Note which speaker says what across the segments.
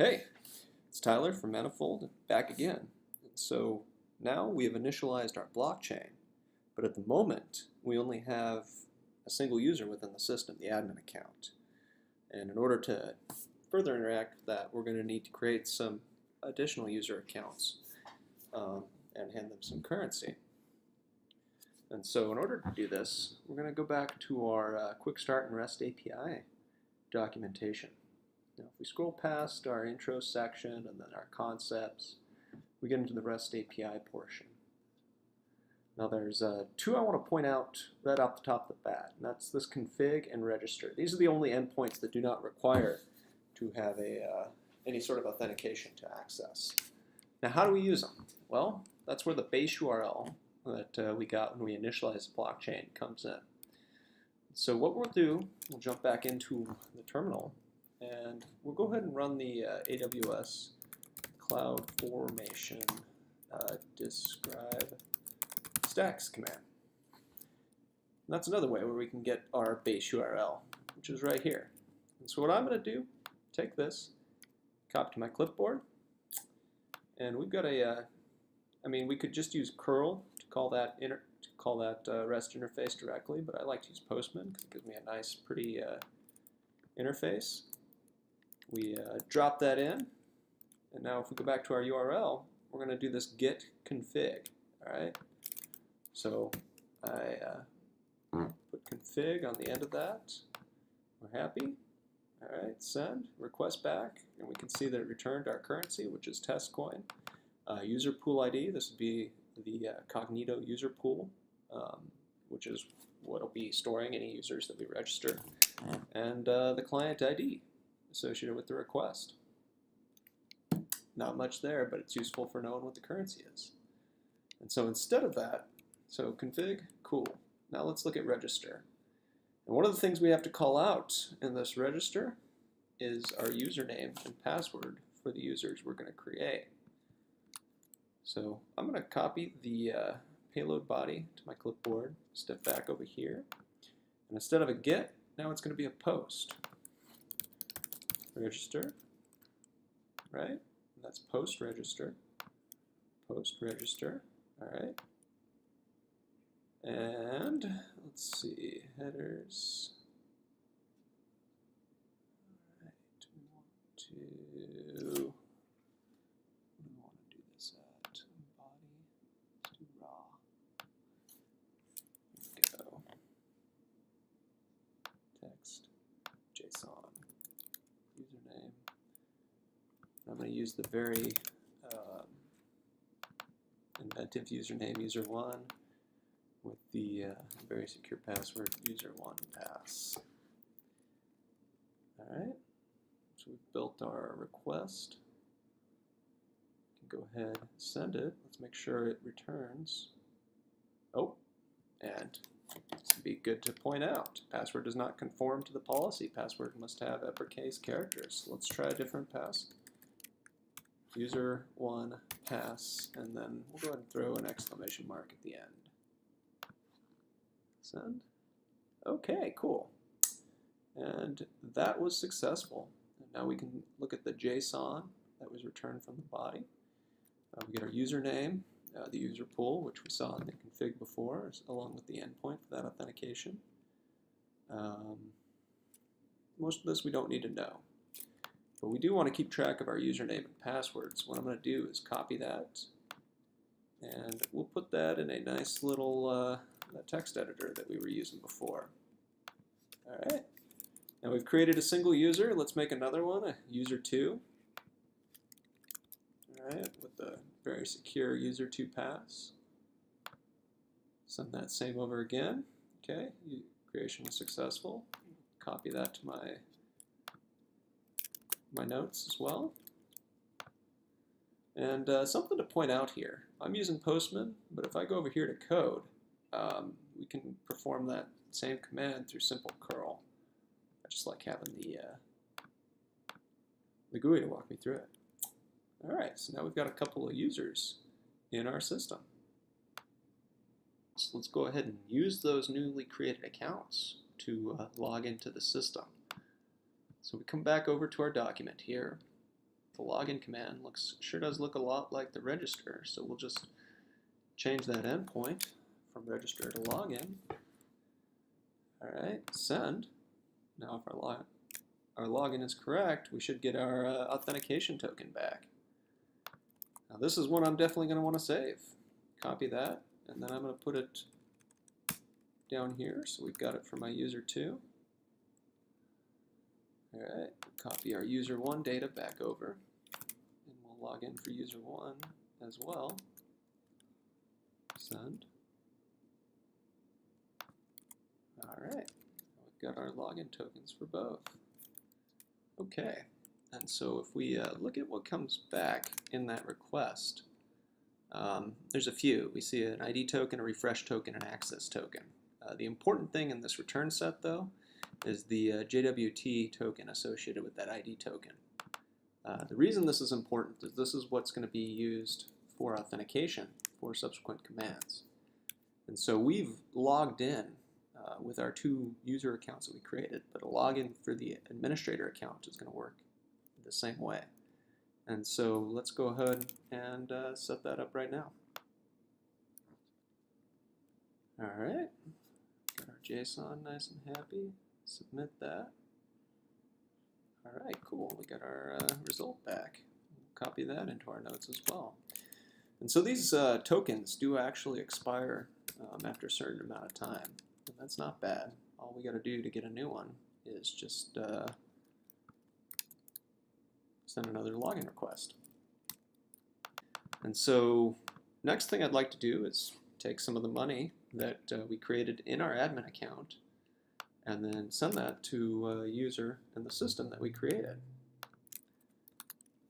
Speaker 1: Hey, it's Tyler from Manifold, back again. So now we have initialized our blockchain, but at the moment we only have a single user within the system, the admin account. And in order to further interact with that, we're going to need to create some additional user accounts and hand them some currency. And so in order to do this, we're going to go back to our Quick Start and REST API documentation. Now, if we scroll past our intro section and then our concepts, we get into the REST API portion. Now there's two I want to point out right off the top of the bat, and that's this config and register. These are the only endpoints that do not require to have any sort of authentication to access. Now how do we use them? Well, that's where the base URL that we got when we initialized the blockchain comes in. So what we'll do, we'll jump back into the terminal, and we'll go ahead and run the AWS Cloud Formation describe stacks command. And that's another way where we can get our base URL, which is right here. And so what I'm going to do, take this, copy to my clipboard, and we've got we could just use curl to call that REST interface directly, but I like to use Postman because it gives me a nice, pretty interface. We drop that in, and now if we go back to our URL, we're going to do this git config. All right. So I put config on the end of that. We're happy. All right. Send request back, and we can see that it returned our currency, which is test coin. User pool ID. This would be the Cognito user pool, which is what will be storing any users that we register, and the client ID associated with the request. Not much there, but it's useful for knowing what the currency is. And so instead of that, so config, cool. Now let's look at register. And one of the things we have to call out in this register is our username and password for the users we're going to create. So I'm going to copy the payload body to my clipboard, step back over here, and instead of a get, now it's going to be a post. Register, right? And that's post register, all right? And let's see, headers. All right, we want to do this at body to raw. Here we go. Text, JSON. Username. I'm going to use the very inventive username user1 with the very secure password user1pass. Alright, so we've built our request. We can go ahead and send it. Let's make sure it returns. Oh, and this would be good to point out. Password does not conform to the policy. Password must have uppercase characters. Let's try a different pass. User1 pass, and then we'll go ahead and throw an exclamation mark at the end. Send. Okay, cool. And that was successful. And now we can look at the JSON that was returned from the body. We get our username, the user pool, which we saw in the config before, along with the endpoint for that authentication. Most of this we don't need to know. But we do want to keep track of our username and passwords. What I'm going to do is copy that, and we'll put that in a nice little text editor that we were using before. All right. Now we've created a single user. Let's make another one, a user2. All right, with the very secure user2 pass. Send that same over again. Okay, creation was successful. Copy that to my notes as well. And something to point out here. I'm using Postman, but if I go over here to code, we can perform that same command through simple curl. I just like having the GUI to walk me through it. All right, so now we've got a couple of users in our system. So let's go ahead and use those newly created accounts to log into the system. So we come back over to our document here, the login command sure does look a lot like the register, so we'll just change that endpoint from register to login. All right, send. Now if our login is correct, we should get our authentication token back. Now this is one I'm definitely going to want to save. Copy that, and then I'm going to put it down here, so we've got it for my user 2. All right, copy our user 1 data back over, and we'll log in for user 1 as well. Send. All right, we've got our login tokens for both. Okay, and so if we look at what comes back in that request, there's a few. We see an ID token, a refresh token, an access token. The important thing in this return set, though, is the JWT token associated with that ID token. The reason this is important is this is what's going to be used for authentication for subsequent commands. And so we've logged in with our 2 user accounts that we created, but a login for the administrator account is going to work the same way. And so let's go ahead and set that up right now. All right, got our JSON nice and happy. Submit that. All right, cool. We got our result back. We'll copy that into our notes as well. And so these tokens do actually expire after a certain amount of time. And that's not bad. All we got to do to get a new one is just send another login request. And so next thing I'd like to do is take some of the money that we created in our admin account and then send that to a user in the system that we created.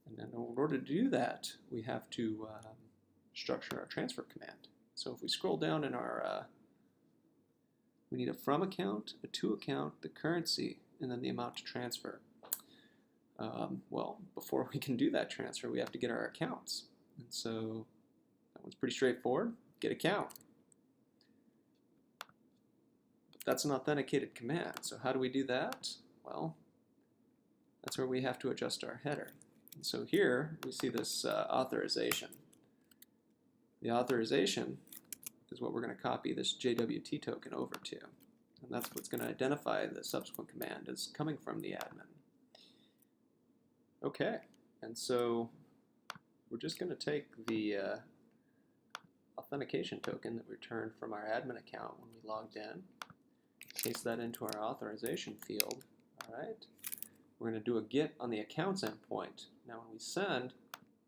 Speaker 1: And then in order to do that, we have to structure our transfer command. So if we scroll down in our, we need a from account, a to account, the currency, and then the amount to transfer. Well, before we can do that transfer, we have to get our accounts. And so that one's pretty straightforward. Get account. That's an authenticated command. So how do we do that? Well, that's where we have to adjust our header. And so here we see this authorization. The authorization is what we're going to copy this JWT token over to. And that's what's going to identify the subsequent command as coming from the admin. Okay, and so we're just going to take the authentication token that we returned from our admin account when we logged in, paste that into our authorization field. All right, we're going to do a get on the accounts endpoint. Now when we send,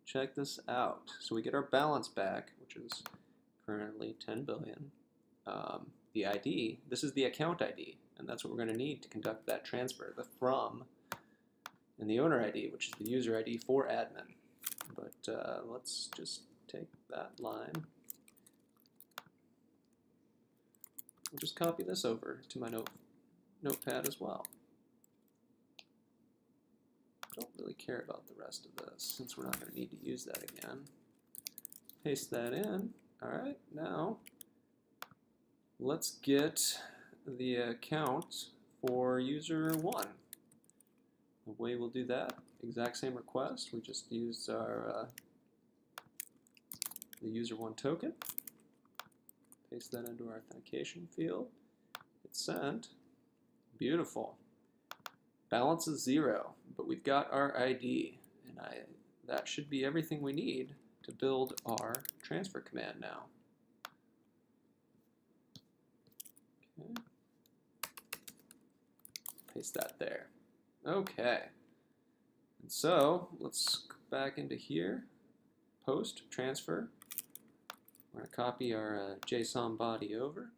Speaker 1: check this out. So we get our balance back, which is currently 10 billion. The ID, this is the account ID, and that's what we're going to need to conduct that transfer, the from and the owner ID, which is the user ID for admin. But let's just take that line. I'll just copy this over to my notepad as well. Don't really care about the rest of this since we're not going to need to use that again. Paste that in. All right, now let's get the account for user 1. The way we'll do that, exact same request. We just used our the user 1 token. Paste that into our authentication field. Hit send. Beautiful. Balance is 0, but we've got our ID, and that should be everything we need to build our transfer command now. Okay. Paste that there. Okay. And so let's go back into here. Post, transfer. We're going to copy our JSON body over.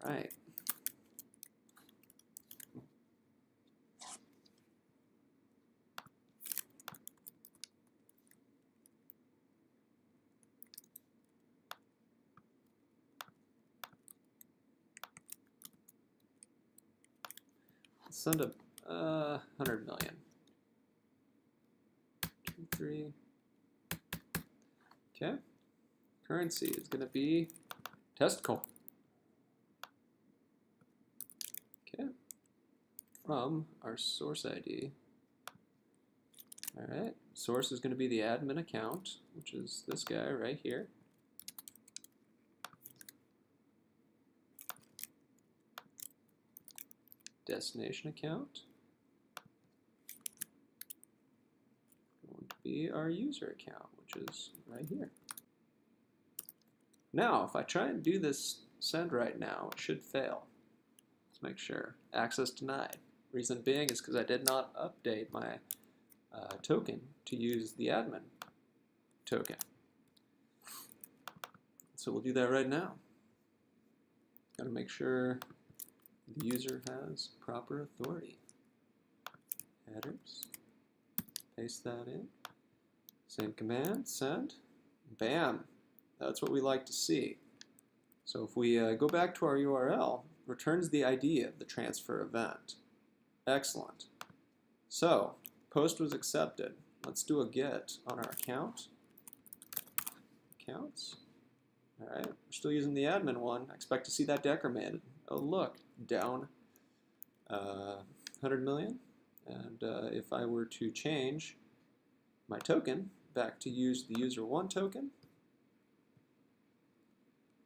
Speaker 1: All right. Send a 100 million. 2, 3. Okay. Currency is going to be testicle. Okay. From our source ID, Alright, source is going to be the admin account, which is this guy right here. Destination account going to be our user account, which is right here. Now, if I try and do this send right now, it should fail. Let's make sure. Access denied. Reason being is because I did not update my token to use the admin token. So we'll do that right now. Got to make sure the user has proper authority. Headers. Paste that in. Same command, send. Bam. That's what we like to see. So if we go back to our URL, returns the ID of the transfer event. Excellent. So, post was accepted. Let's do a get on our account. Accounts. Alright, we're still using the admin one. I expect to see that decremented. Oh look, down 100 million. And if I were to change my token back to use the user1 token,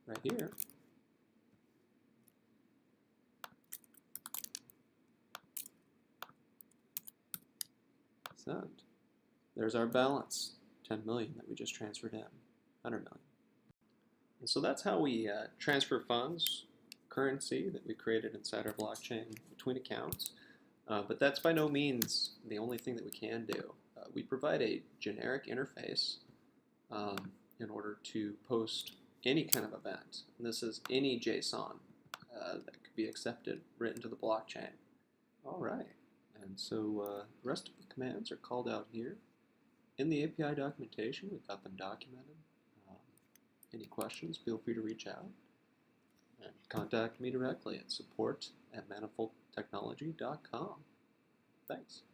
Speaker 1: right here, send. There's our balance, 10 million that we just transferred in, 100 million. And so that's how we transfer funds, currency that we created inside our blockchain between accounts. But that's by no means the only thing that we can do. We provide a generic interface in order to post any kind of event. And this is any JSON that could be accepted written to the blockchain. All right. And so the rest of the commands are called out here. In the API documentation, we've got them documented. Any questions, feel free to reach out. And contact me directly at support@manifoldtechnology.com. Thanks.